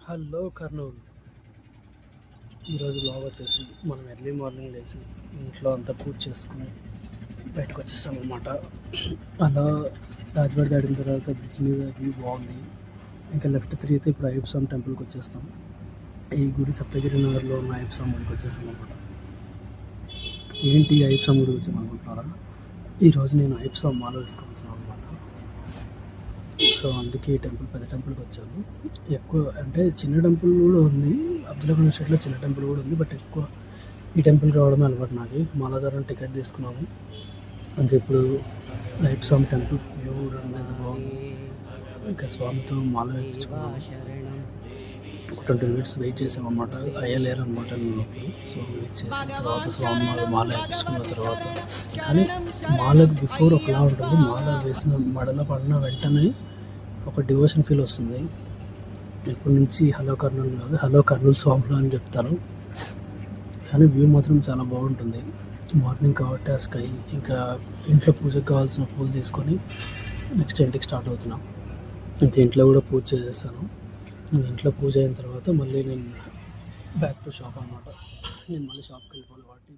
Hello Kurnool. ఈరోజు blog వచ్చేసి మనం ఎర్లీ మార్నింగ్ లేచి ఇంట్లో అంతా పూజ చేసుకుని బయటకు వచ్చేసాం అన్నమాట. అలా రాజవాడ దాటిన తర్వాత బ్రిడ్జ్ మీద వ్యూ బాగుంది. ఇంకా లెఫ్ట్ తిరిగితే ఇప్పుడు అయ్యప్ప స్వామి టెంపుల్కి వచ్చేస్తాం. ఈ గుడి సప్తగిరి నగర్లో ఉన్న అయ్యప్ప స్వామి గుడికి వచ్చేసాం అన్నమాట. ఏంటి అయ్యప్ప స్వామి గుడికి వచ్చాం అనుకుంటున్నారా? ఈరోజు నేను అయ్యప్ప స్వామి మాల వేసుకుంటున్నాను అన్నమాట. సో అందుకే ఈ టెంపుల్ పెద్ద టెంపుల్కి వచ్చాను. ఎక్కువ అంటే చిన్న టెంపుల్ కూడా ఉంది, అబ్దుల్లాపూర్ స్ట్రీట్లో చిన్న టెంపుల్ కూడా ఉంది, బట్ ఎక్కువ ఈ టెంపుల్కి రావడమే అలవాటు నాకు. మాలాధారం టికెట్ తీసుకున్నాము. అంటే ఇప్పుడు అయ్యప్ప స్వామి టెంపుల్ వ్యూ ఎంత బాగుంది. ఇంకా స్వామితో మాల వేయించుకున్నాము. ఒక 20 minutes వెయిట్ చేసామన్నమాట. అయ్యలేరు అనమాట నేను. సో వెయిట్ చేసిన తర్వాత స్వామి మాల వేయించుకున్న తర్వాత, కానీ మాలకు బిఫోర్ ఒకలా ఉంటుంది, మాల వేసిన మడల పడిన వెంటనే ఒక డివోషన్ ఫీల్ వస్తుంది. ఇప్పటి నుంచి హలో కర్నూలు కాదు, హలో కర్నూలు స్వామిలో అని చెప్తాను. కానీ వ్యూ మాత్రం చాలా బాగుంటుంది. మార్నింగ్ కాబట్టి ఆ స్కై, ఇంకా ఇంట్లో పూజకు కావాల్సిన పూలు తీసుకొని నెక్స్ట్ ఇంటికి స్టార్ట్ అవుతున్నాం. ఇంకా ఇంట్లో కూడా పూజ చేసేస్తాను. ఇంట్లో పూజ అయిన తర్వాత మళ్ళీ నేను బ్యాక్ టు షాప్ అనమాట. నేను మళ్ళీ షాప్కి వెళ్ళిపోవాలి కాబట్టి